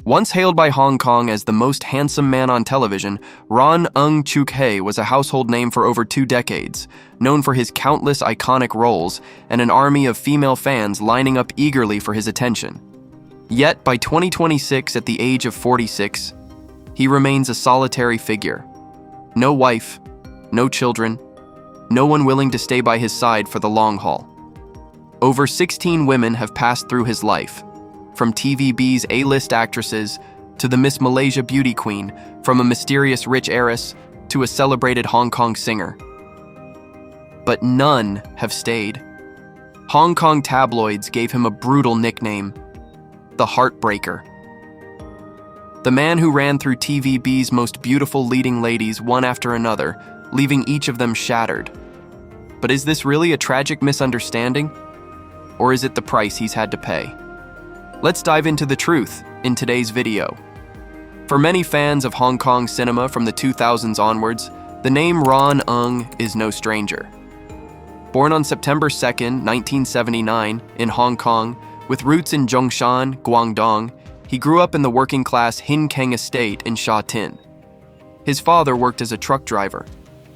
Once hailed by Hong Kong as the most handsome man on television, Ron Chuk-hae was a household name for over 2 decades, known for his countless iconic roles and an army of female fans lining up eagerly for his attention. Yet, by 2026, at the age of 46, he remains a solitary figure. No wife, no children, no one willing to stay by his side for the long haul. Over 16 women have passed through his life, from TVB's A-list actresses to the Miss Malaysia beauty queen, from a mysterious rich heiress to a celebrated Hong Kong singer. But none have stayed. Hong Kong tabloids gave him a brutal nickname, the Heartbreaker. The man who ran through TVB's most beautiful leading ladies one after another, leaving each of them shattered. But is this really a tragic misunderstanding? Or is it the price he's had to pay? Let's dive into the truth in today's video. For many fans of Hong Kong cinema from the 2000s onwards, the name Ron is no stranger. Born on September 2nd, 1979, in Hong Kong, with roots in Zhongshan, Guangdong, he grew up in the working-class Hin Keng estate in Sha Tin. His father worked as a truck driver.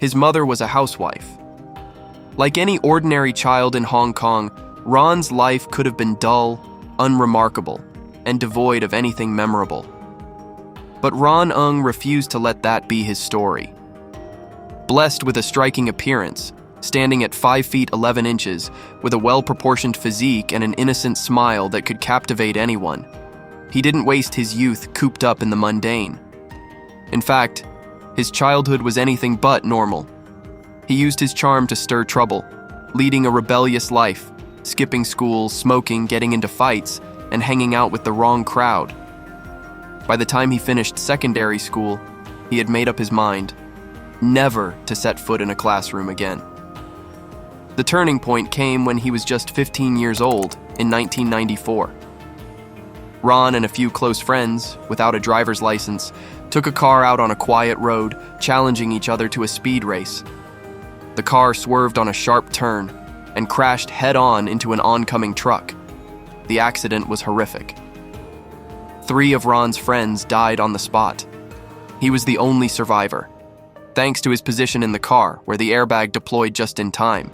His mother was a housewife. Like any ordinary child in Hong Kong, Ron's life could have been dull, unremarkable, and devoid of anything memorable. But Ron refused to let that be his story. Blessed with a striking appearance, standing at 5 feet 11 inches, with a well-proportioned physique and an innocent smile that could captivate anyone, he didn't waste his youth cooped up in the mundane. In fact, his childhood was anything but normal. He used his charm to stir trouble, leading a rebellious life, skipping school, smoking, getting into fights, and hanging out with the wrong crowd. By the time he finished secondary school, he had made up his mind never to set foot in a classroom again. The turning point came when he was just 15 years old in 1994. Ron and a few close friends, without a driver's license, took a car out on a quiet road, challenging each other to a speed race. The car swerved on a sharp turn and crashed head-on into an oncoming truck. The accident was horrific. 3 of Ron's friends died on the spot. He was the only survivor, thanks to his position in the car, where the airbag deployed just in time.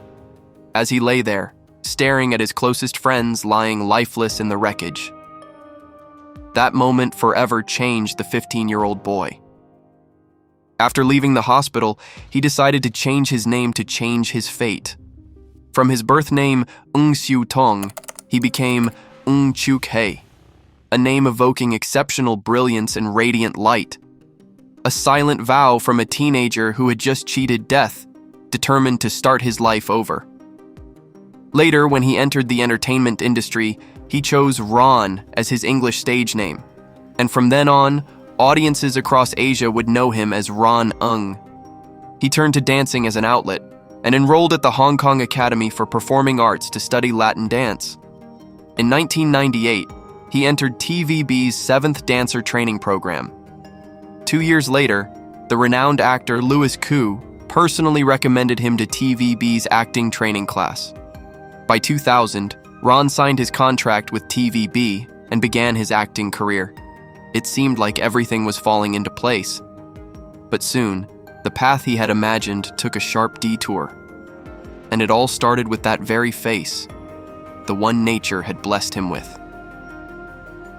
As he lay there, staring at his closest friends lying lifeless in the wreckage. That moment forever changed the 15-year-old boy. After leaving the hospital, he decided to change his name to change his fate. From his birth name, Siu Tong, he became Chuk-hae, a name evoking exceptional brilliance and radiant light. A silent vow from a teenager who had just cheated death, determined to start his life over. Later, when he entered the entertainment industry, he chose Ron as his English stage name, and from then on, audiences across Asia would know him as Ron. He turned to dancing as an outlet, and enrolled at the Hong Kong Academy for Performing Arts to study Latin dance. In 1998, he entered TVB's 7th dancer training program. 2 years later, the renowned actor Louis Koo personally recommended him to TVB's acting training class. By 2000, Ron signed his contract with TVB and began his acting career. It seemed like everything was falling into place. But soon, the path he had imagined took a sharp detour. And it all started with that very face, the one nature had blessed him with.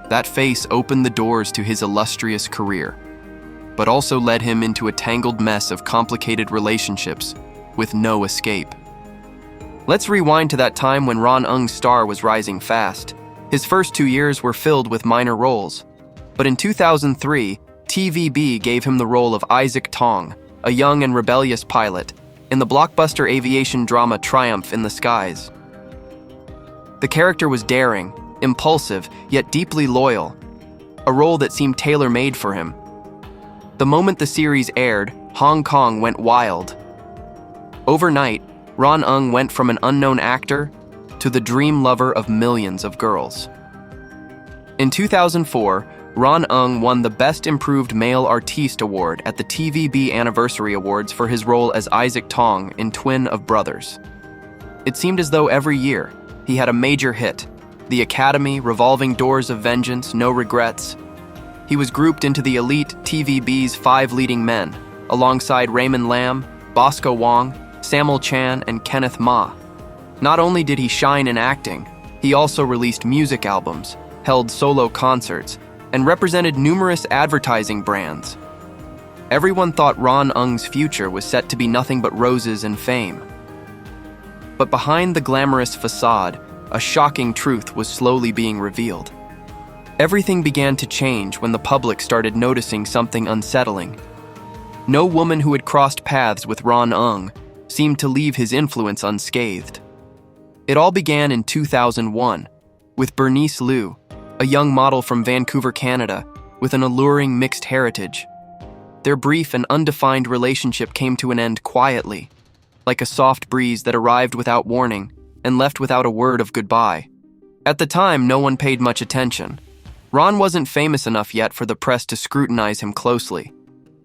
That face opened the doors to his illustrious career, but also led him into a tangled mess of complicated relationships with no escape. Let's rewind to that time when Ron star was rising fast. His first 2 years were filled with minor roles, but in 2003, TVB gave him the role of Isaac Tong, a young and rebellious pilot, in the blockbuster aviation drama Triumph in the Skies. The character was daring, impulsive, yet deeply loyal, a role that seemed tailor-made for him. The moment the series aired, Hong Kong went wild. Overnight, Ron went from an unknown actor to the dream lover of millions of girls. In 2004, Ron won the Best Improved Male Artiste Award at the TVB Anniversary Awards for his role as Isaac Tong in Twin of Brothers. It seemed as though every year, he had a major hit: The Academy, Revolving Doors of Vengeance, No Regrets. He was grouped into the elite TVB's 5 leading men, alongside Raymond Lam, Bosco Wong, Samuel Chan, and Kenneth Ma. Not only did he shine in acting, he also released music albums, held solo concerts, and represented numerous advertising brands. Everyone thought Ron Eung's future was set to be nothing but roses and fame. But behind the glamorous facade, a shocking truth was slowly being revealed. Everything began to change when the public started noticing something unsettling. No woman who had crossed paths with Ron Eung seemed to leave his influence unscathed. It all began in 2001, with Bernice Liu, a young model from Vancouver, Canada, with an alluring mixed heritage. Their brief and undefined relationship came to an end quietly, like a soft breeze that arrived without warning and left without a word of goodbye. At the time, no one paid much attention. Ron wasn't famous enough yet for the press to scrutinize him closely.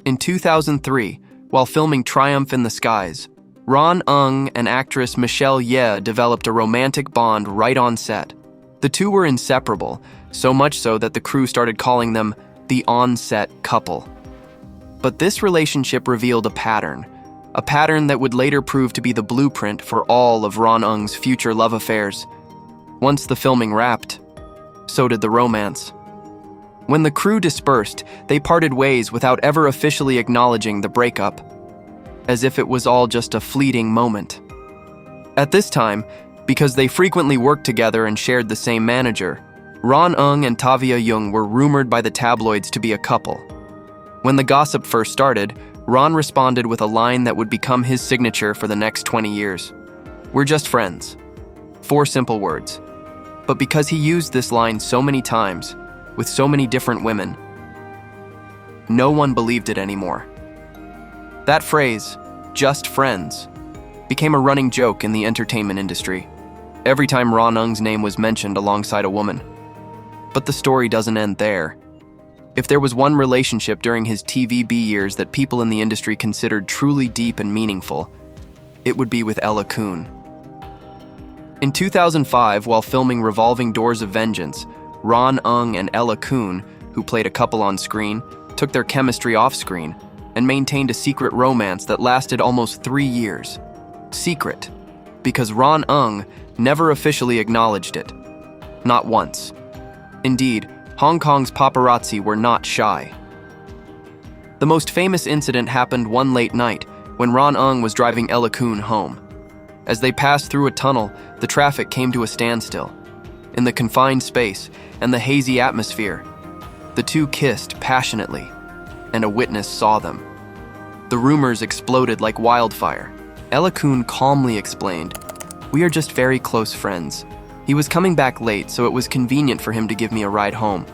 In 2003, while filming Triumph in the Skies, Ron Eung and actress Michelle Ye developed a romantic bond right on set. The two were inseparable, so much so that the crew started calling them the on-set couple. But this relationship revealed a pattern that would later prove to be the blueprint for all of Ron Eung's future love affairs. Once the filming wrapped, so did the romance. When the crew dispersed, they parted ways without ever officially acknowledging the breakup, as if it was all just a fleeting moment. At this time, because they frequently worked together and shared the same manager, Ron Eung and Tavia Jung were rumored by the tabloids to be a couple. When the gossip first started, Ron responded with a line that would become his signature for the next 20 years. "We're just friends." 4 simple words. But because he used this line so many times, with so many different women, no one believed it anymore. That phrase, "just friends," became a running joke in the entertainment industry, every time Ron Eung's name was mentioned alongside a woman. But the story doesn't end there. If there was one relationship during his TVB years that people in the industry considered truly deep and meaningful, it would be with Ella Coon. In 2005, while filming Revolving Doors of Vengeance, Ron Eung and Ella Coon, who played a couple on screen, took their chemistry off screen and maintained a secret romance that lasted almost 3 years. Secret, because Ron Eung never officially acknowledged it. Not once. Indeed, Hong Kong's paparazzi were not shy. The most famous incident happened one late night when Ron Eung was driving Ella Coon home. As they passed through a tunnel, the traffic came to a standstill. In the confined space and the hazy atmosphere, the two kissed passionately, and a witness saw them. The rumors exploded like wildfire. Ella Coon calmly explained, "We are just very close friends. He was coming back late, so it was convenient for him to give me a ride home."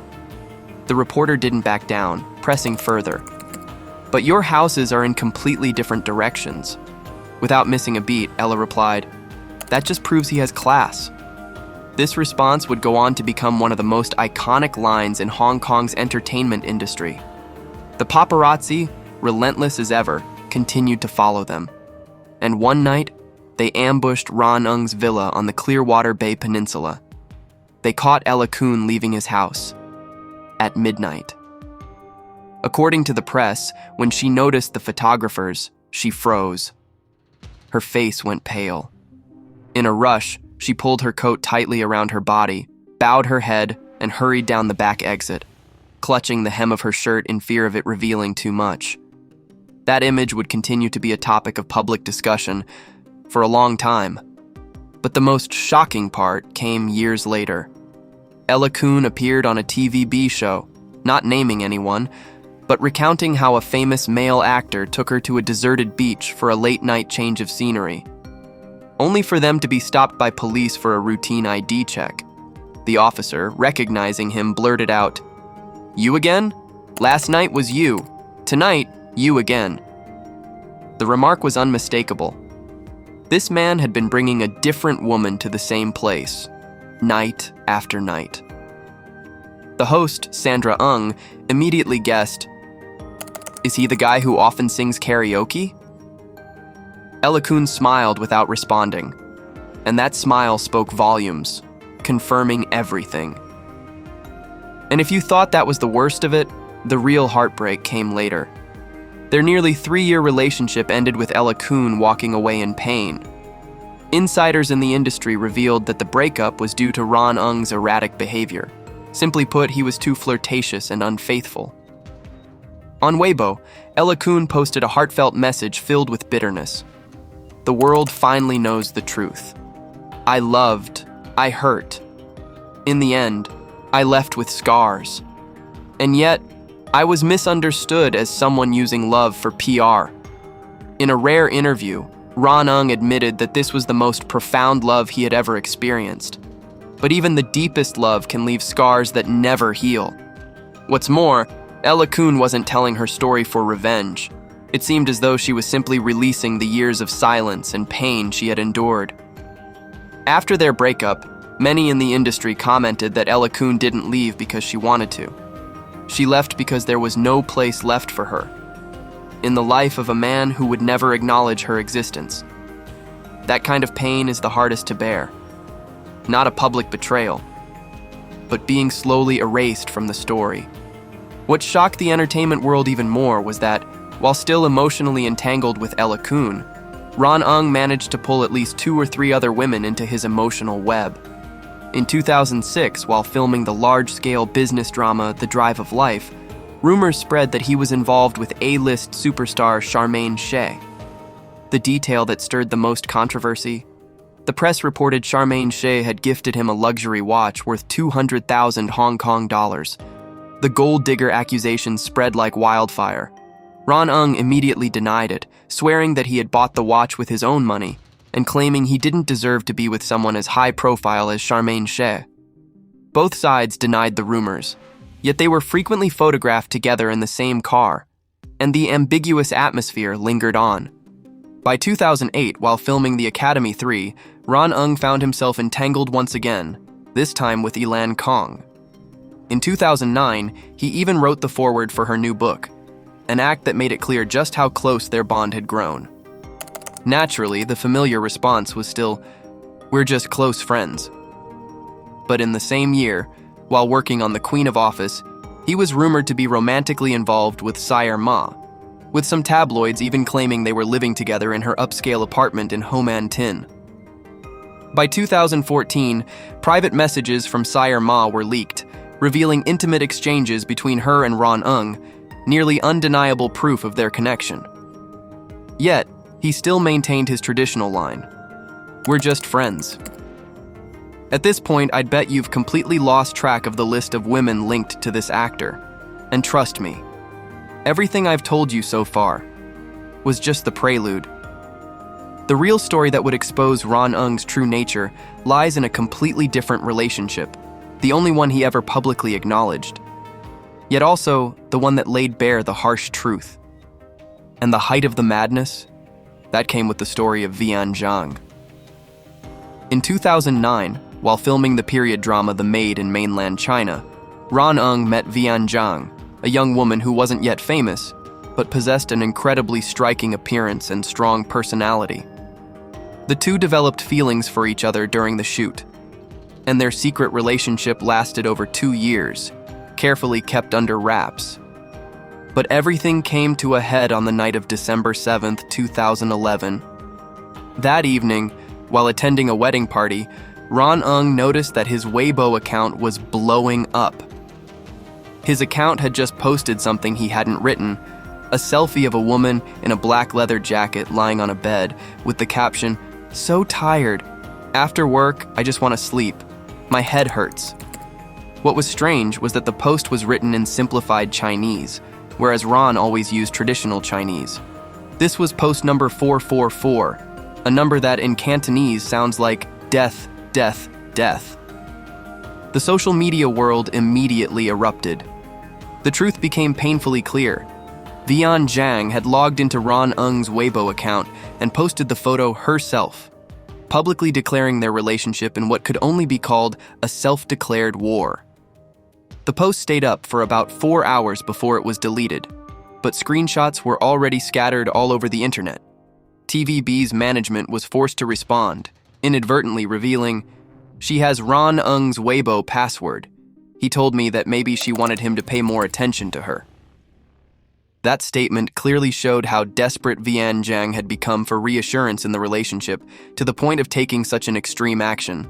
The reporter didn't back down, pressing further. "But your houses are in completely different directions." Without missing a beat, Ella replied, "That just proves he has class." This response would go on to become one of the most iconic lines in Hong Kong's entertainment industry. The paparazzi, relentless as ever, continued to follow them. And one night, they ambushed Ron Eung's villa on the Clearwater Bay Peninsula. They caught Ella Coon leaving his house at midnight. According to the press, when she noticed the photographers, she froze. Her face went pale. In a rush, she pulled her coat tightly around her body, bowed her head, and hurried down the back exit, clutching the hem of her shirt in fear of it revealing too much. That image would continue to be a topic of public discussion for a long time. But the most shocking part came years later. Ella Coon appeared on a TVB show, not naming anyone, but recounting how a famous male actor took her to a deserted beach for a late-night change of scenery, only for them to be stopped by police for a routine ID check. The officer, recognizing him, blurted out, "You again? Last night was you. Tonight, you again." The remark was unmistakable. This man had been bringing a different woman to the same place, night after night. The host, Sandra Eung, immediately guessed, "Is he the guy who often sings karaoke?" Ella Coon smiled without responding, and that smile spoke volumes, confirming everything. And if you thought that was the worst of it, the real heartbreak came later. Their nearly 3-year relationship ended with Coon walking away in pain. Insiders in the industry revealed that the breakup was due to Ron Ung's erratic behavior. Simply put, he was too flirtatious and unfaithful. On Weibo, Coon posted a heartfelt message filled with bitterness. The world finally knows the truth. I loved, I hurt. In the end, I left with scars. And yet, I was misunderstood as someone using love for PR. In a rare interview, Ron Ung admitted that this was the most profound love he had ever experienced. But even the deepest love can leave scars that never heal. What's more, Coon wasn't telling her story for revenge. It seemed as though she was simply releasing the years of silence and pain she had endured. After their breakup, many in the industry commented that Coon didn't leave because she wanted to. She left because there was no place left for her in the life of a man who would never acknowledge her existence. That kind of pain is the hardest to bear. Not a public betrayal, but being slowly erased from the story. What shocked the entertainment world even more was that, while still emotionally entangled with Coon, Ron Ung managed to pull at least 2 or 3 other women into his emotional web. In 2006, while filming the large-scale business drama The Drive of Life, rumors spread that he was involved with A-list superstar Charmaine Shea. The detail that stirred the most controversy? The press reported Charmaine Shea had gifted him a luxury watch worth 200,000 Hong Kong dollars. The gold digger accusations spread like wildfire. Ron Ung immediately denied it, swearing that he had bought the watch with his own money, and claiming he didn't deserve to be with someone as high profile as Charmaine Shea. Both sides denied the rumors, yet they were frequently photographed together in the same car, and the ambiguous atmosphere lingered on. By 2008, while filming The Academy 3, Ron Ung found himself entangled once again, this time with Elan Kong. In 2009, he even wrote the foreword for her new book, an act that made it clear just how close their bond had grown. Naturally, the familiar response was still, "We're just close friends." But in the same year, while working on The Queen of Office, he was rumored to be romantically involved with Sire Ma, with some tabloids even claiming they were living together in her upscale apartment in Ho Man Tin. By 2014, private messages from Sire Ma were leaked, revealing intimate exchanges between her and Ron Ung, nearly undeniable proof of their connection. Yet, he still maintained his traditional line, "We're just friends." At this point, I'd bet you've completely lost track of the list of women linked to this actor. And trust me, everything I've told you so far was just the prelude. The real story that would expose Ron Ung's true nature lies in a completely different relationship, the only one he ever publicly acknowledged, yet also the one that laid bare the harsh truth. And the height of the madness? That came with the story of Vian Jang. In 2009, while filming the period drama The Maid in mainland China, Ron Ung met Vian Jang, a young woman who wasn't yet famous, but possessed an incredibly striking appearance and strong personality. The two developed feelings for each other during the shoot, and their secret relationship lasted over 2 years, carefully kept under wraps. But everything came to a head on the night of December 7th, 2011. That evening, while attending a wedding party, Ron Ung noticed that his Weibo account was blowing up. His account had just posted something he hadn't written, a selfie of a woman in a black leather jacket lying on a bed with the caption, "So tired. After work, I just want to sleep. My head hurts." What was strange was that the post was written in simplified Chinese, whereas Ron always used traditional Chinese. This was post number 444, a number that in Cantonese sounds like death, death, death. The social media world immediately erupted. The truth became painfully clear. Vian Jang had logged into Ron Ung's Weibo account and posted the photo herself, publicly declaring their relationship in what could only be called a self-declared war. The post stayed up for about 4 hours before it was deleted, but screenshots were already scattered all over the internet. TVB's management was forced to respond, inadvertently revealing, "She has Ron Ung's Weibo password. He told me that maybe she wanted him to pay more attention to her. That statement clearly showed how desperate Vian Jang had become for reassurance in the relationship, to the point of taking such an extreme action.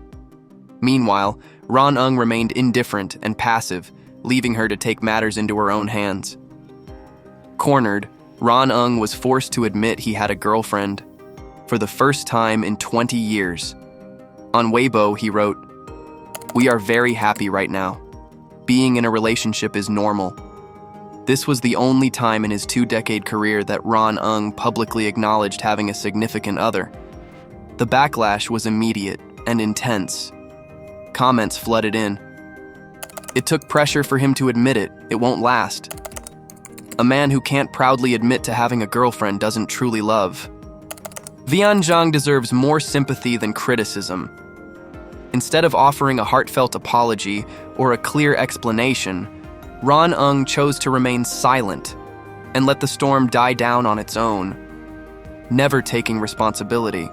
Meanwhile, Ron Ung remained indifferent and passive, leaving her to take matters into her own hands. Cornered, Ron Ung was forced to admit he had a girlfriend, for the first time in 20 years. On Weibo, he wrote, "We are very happy right now. Being in a relationship is normal." This was the only time in his 2-decade career that Ron Ung publicly acknowledged having a significant other. The backlash was immediate and intense. Comments flooded in. It took pressure for him to admit it. It won't last. A man who can't proudly admit to having a girlfriend doesn't truly love. Vian Jang deserves more sympathy than criticism. Instead of offering a heartfelt apology or a clear explanation, Ron Ung chose to remain silent and let the storm die down on its own, never taking responsibility.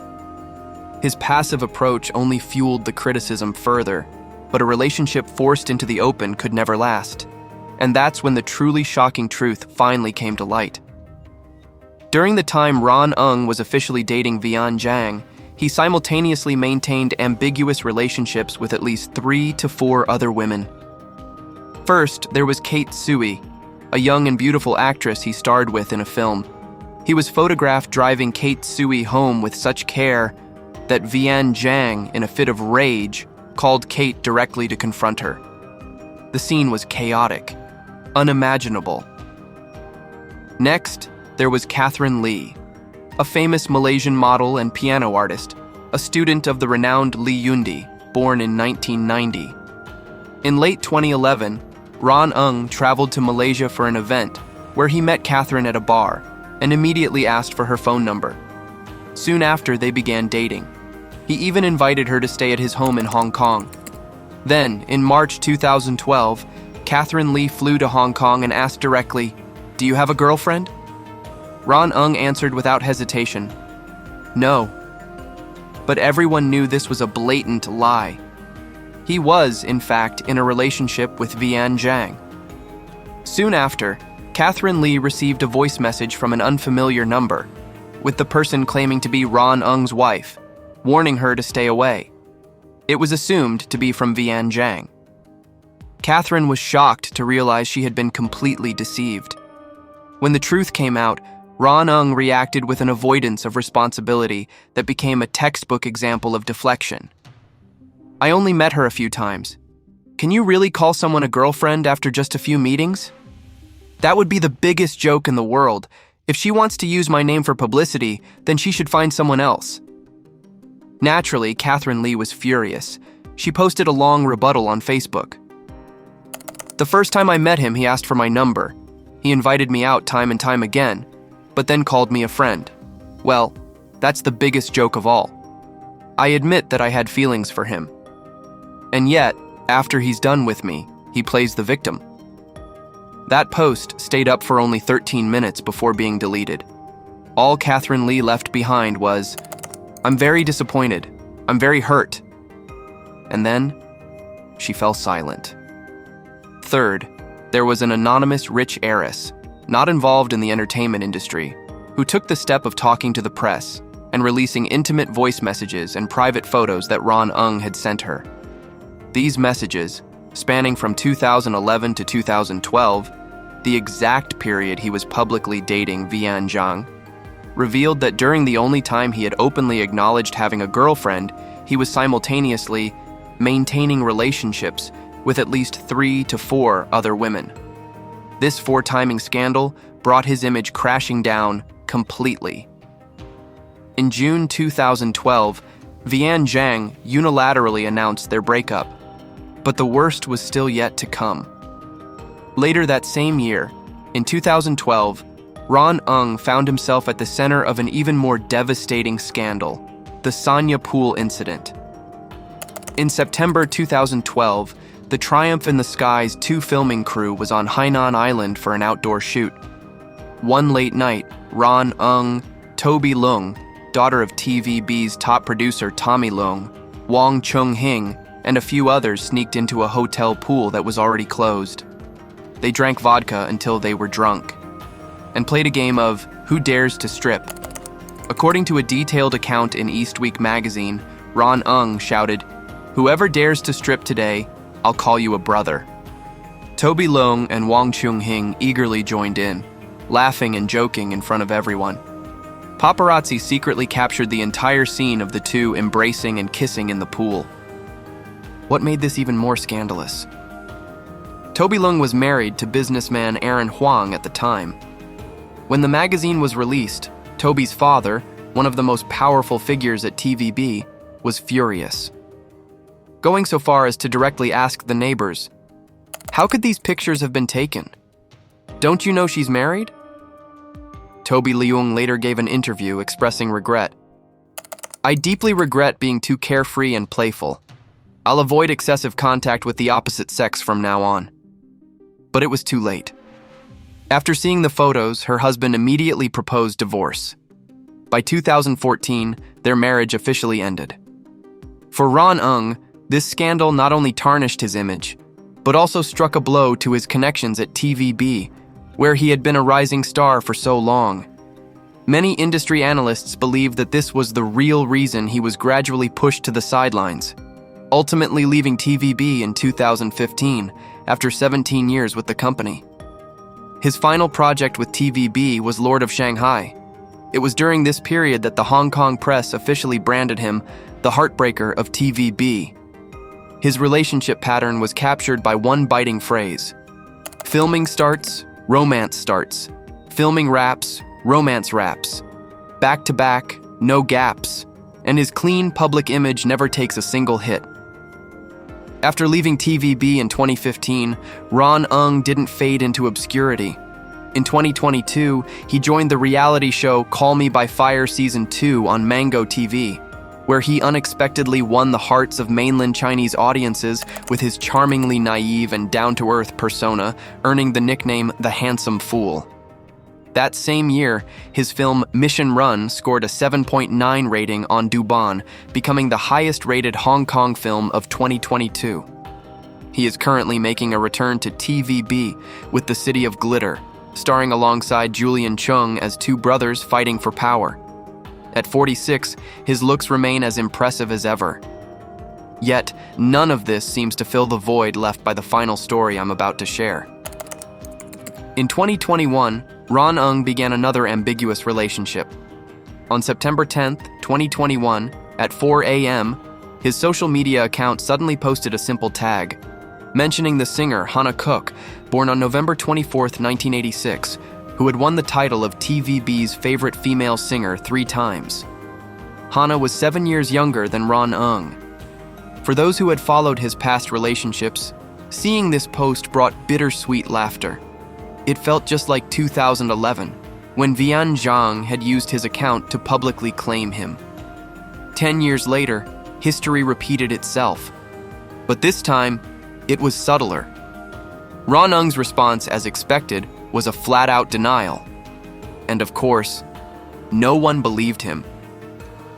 His passive approach only fueled the criticism further, but a relationship forced into the open could never last. And that's when the truly shocking truth finally came to light. During the time Ron Ung was officially dating Vian Jang, he simultaneously maintained ambiguous relationships with at least 3 to 4 other women. First, there was Kate Sui, a young and beautiful actress he starred with in a film. He was photographed driving Kate Sui home with such care that Vian Jang, in a fit of rage, called Kate directly to confront her. The scene was chaotic, unimaginable. Next, there was Catherine Lee, a famous Malaysian model and piano artist, a student of the renowned Lee Yundi, born in 1990. In late 2011, Ron Ung traveled to Malaysia for an event where he met Catherine at a bar and immediately asked for her phone number. Soon after, they began dating. He even invited her to stay at his home in Hong Kong. Then, in March 2012, Catherine Lee flew to Hong Kong and asked directly, "Do you have a girlfriend?" Ron Ung answered without hesitation, "No." But everyone knew this was a blatant lie. He was, in fact, in a relationship with Vian Jang. Soon after, Catherine Lee received a voice message from an unfamiliar number, with the person claiming to be Ron Ung's wife, warning her to stay away. It was assumed to be from Vian Jang. Catherine was shocked to realize she had been completely deceived. When the truth came out, Ron Ung reacted with an avoidance of responsibility that became a textbook example of deflection. "I only met her a few times. Can you really call someone a girlfriend after just a few meetings? That would be the biggest joke in the world. If she wants to use my name for publicity, then she should find someone else." Naturally, Catherine Lee was furious. She posted a long rebuttal on Facebook. "The first time I met him, he asked for my number. He invited me out time and time again, but then called me a friend. Well, that's the biggest joke of all. I admit that I had feelings for him. And yet, after he's done with me, he plays the victim." That post stayed up for only 13 minutes before being deleted. All Catherine Lee left behind was, "I'm very disappointed. I'm very hurt." And then, she fell silent. Third, there was an anonymous rich heiress, not involved in the entertainment industry, who took the step of talking to the press and releasing intimate voice messages and private photos that Ron Ung had sent her. These messages, spanning from 2011 to 2012, the exact period he was publicly dating Vian Jang, revealed that during the only time he had openly acknowledged having a girlfriend, he was simultaneously maintaining relationships with at least 3 to 4 other women. This 4-timing scandal brought his image crashing down completely. In June 2012, Vian Jang unilaterally announced their breakup, but the worst was still yet to come. Later that same year, in 2012, Ron Ung found himself at the center of an even more devastating scandal, the Sonia Pool incident. In September 2012, the Triumph in the Skies 2 filming crew was on Hainan Island for an outdoor shoot. One late night, Ron Ung, Toby Leung, daughter of TVB's top producer Tommy Leung, Wong Chung-hing, and a few others sneaked into a hotel pool that was already closed. They drank vodka until they were drunk and played a game of Who Dares to Strip. According to a detailed account in Eastweek magazine, Ron Ung shouted, "Whoever dares to strip today, I'll call you a brother." Toby Leung and Wang Chung-hing eagerly joined in, laughing and joking in front of everyone. Paparazzi secretly captured the entire scene of the two embracing and kissing in the pool. What made this even more scandalous? Toby Leung was married to businessman Aaron Huang at the time. When the magazine was released, Toby's father, one of the most powerful figures at TVB, was furious, going so far as to directly ask the neighbors, "How could these pictures have been taken? Don't you know she's married?" Toby Leung later gave an interview expressing regret. "I deeply regret being too carefree and playful. I'll avoid excessive contact with the opposite sex from now on." But it was too late. After seeing the photos, her husband immediately proposed divorce. By 2014, their marriage officially ended. For Ron Ung, this scandal not only tarnished his image, but also struck a blow to his connections at TVB, where he had been a rising star for so long. Many industry analysts believe that this was the real reason he was gradually pushed to the sidelines, ultimately leaving TVB in 2015 after 17 years with the company. His final project with TVB was Lord of Shanghai. It was during this period that the Hong Kong press officially branded him the heartbreaker of TVB. His relationship pattern was captured by one biting phrase: filming starts, romance starts. Filming wraps, romance wraps. Back to back, no gaps. And his clean public image never takes a single hit. After leaving TVB in 2015, Ron Ung didn't fade into obscurity. In 2022, he joined the reality show Call Me by Fire Season 2 on Mango TV, where he unexpectedly won the hearts of mainland Chinese audiences with his charmingly naive and down-to-earth persona, earning the nickname The Handsome Fool. That same year, his film Mission Run scored a 7.9 rating on Douban, becoming the highest-rated Hong Kong film of 2022. He is currently making a return to TVB with The City of Glitter, starring alongside Julian Chung as two brothers fighting for power. At 46, his looks remain as impressive as ever. Yet, none of this seems to fill the void left by the final story I'm about to share. In 2021, Ron Ung began another ambiguous relationship. On September 10th, 2021, at 4 a.m., his social media account suddenly posted a simple tag, mentioning the singer Hannah Cook, born on November 24th, 1986, who had won the title of TVB's favorite female singer 3 times. Hannah was 7 years younger than Ron Ung. For those who had followed his past relationships, seeing this post brought bittersweet laughter. It felt just like 2011, when Vian Jang had used his account to publicly claim him. 10 years later, history repeated itself. But this time, it was subtler. Ron Ung's response, as expected, was a flat-out denial. And of course, no one believed him.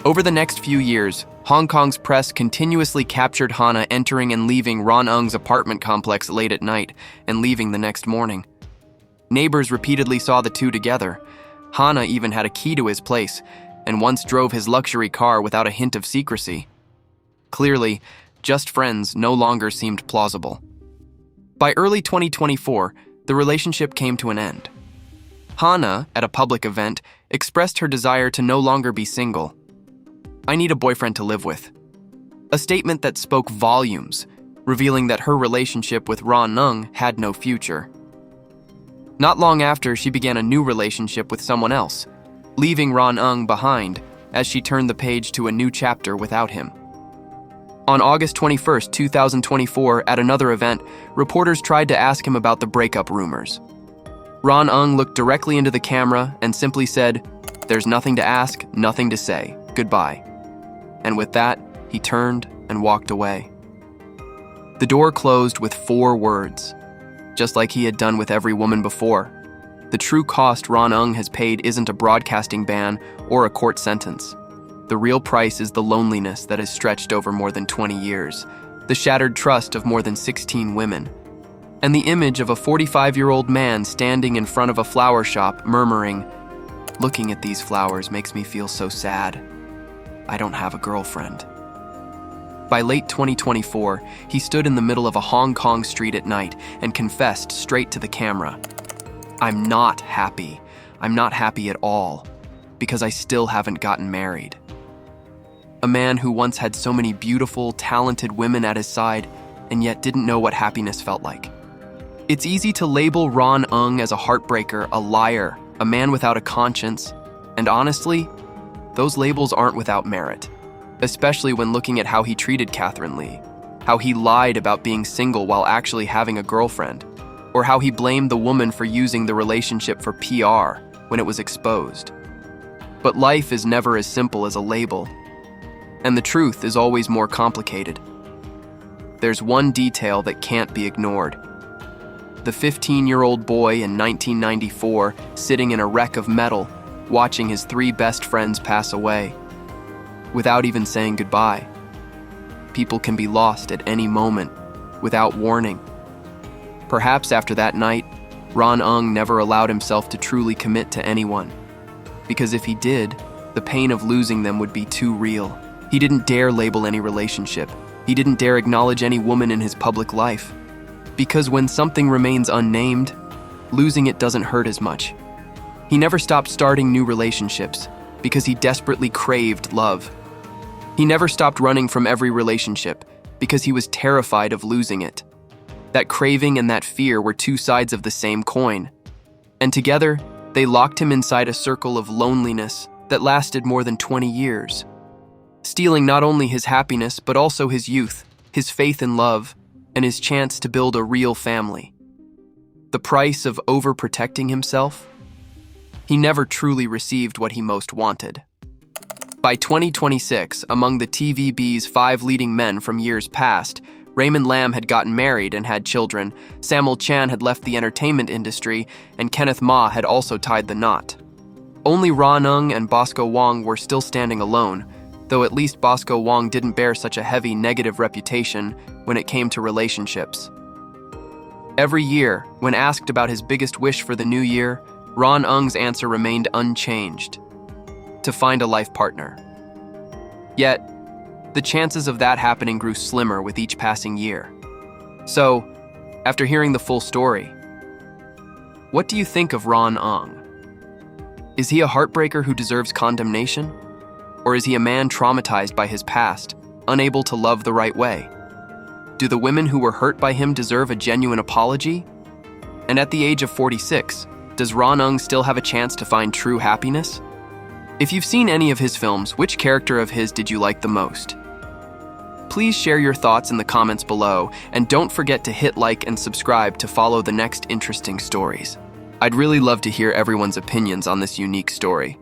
Over the next few years, Hong Kong's press continuously captured Hannah entering and leaving Ron Ung's apartment complex late at night and leaving the next morning. Neighbors repeatedly saw the two together. Hannah even had a key to his place and once drove his luxury car without a hint of secrecy. Clearly, just friends no longer seemed plausible. By early 2024, the relationship came to an end. Hannah, at a public event, expressed her desire to no longer be single. "I need a boyfriend to live with." A statement that spoke volumes, revealing that her relationship with Ron Ung had no future. Not long after, she began a new relationship with someone else, leaving Ron Ung behind as she turned the page to a new chapter without him. On August 21st, 2024, at another event, reporters tried to ask him about the breakup rumors. Ron Ung looked directly into the camera and simply said, "There's nothing to ask, nothing to say. Goodbye." And with that, he turned and walked away. The door closed with 4 words. Just like he had done with every woman before. The true cost Ron Ung has paid isn't a broadcasting ban or a court sentence. The real price is the loneliness that has stretched over more than 20 years, the shattered trust of more than 16 women, and the image of a 45-year-old man standing in front of a flower shop murmuring, "Looking at these flowers makes me feel so sad. I don't have a girlfriend." By late 2024, he stood in the middle of a Hong Kong street at night and confessed straight to the camera, "I'm not happy. I'm not happy at all, because I still haven't gotten married." A man who once had so many beautiful, talented women at his side and yet didn't know what happiness felt like. It's easy to label Ron Ung as a heartbreaker, a liar, a man without a conscience, and honestly, those labels aren't without merit, especially when looking at how he treated Catherine Lee, how he lied about being single while actually having a girlfriend, or how he blamed the woman for using the relationship for PR when it was exposed. But life is never as simple as a label, and the truth is always more complicated. There's one detail that can't be ignored. The 15-year-old boy in 1994 sitting in a wreck of metal, watching his 3 best friends pass away, without even saying goodbye. People can be lost at any moment, without warning. Perhaps after that night, Ron Ung never allowed himself to truly commit to anyone, because if he did, the pain of losing them would be too real. He didn't dare label any relationship. He didn't dare acknowledge any woman in his public life. Because when something remains unnamed, losing it doesn't hurt as much. He never stopped starting new relationships because he desperately craved love. He never stopped running from every relationship because he was terrified of losing it. That craving and that fear were 2 sides of the same coin. And together, they locked him inside a circle of loneliness that lasted more than 20 years, stealing not only his happiness but also his youth, his faith in love, and his chance to build a real family. The price of overprotecting himself? He never truly received what he most wanted. By 2026, among the TVB's 5 leading men from years past, Raymond Lam had gotten married and had children, Samuel Chan had left the entertainment industry, and Kenneth Ma had also tied the knot. Only Ron Ung and Bosco Wong were still standing alone, though at least Bosco Wong didn't bear such a heavy negative reputation when it came to relationships. Every year, when asked about his biggest wish for the new year, Ron Ung's answer remained unchanged: to find a life partner. Yet, the chances of that happening grew slimmer with each passing year. So, after hearing the full story, what do you think of Ron Ung? Is he a heartbreaker who deserves condemnation? Or is he a man traumatized by his past, unable to love the right way? Do the women who were hurt by him deserve a genuine apology? And at the age of 46, does Ron Ung still have a chance to find true happiness? If you've seen any of his films, which character of his did you like the most? Please share your thoughts in the comments below, and don't forget to hit like and subscribe to follow the next interesting stories. I'd really love to hear everyone's opinions on this unique story.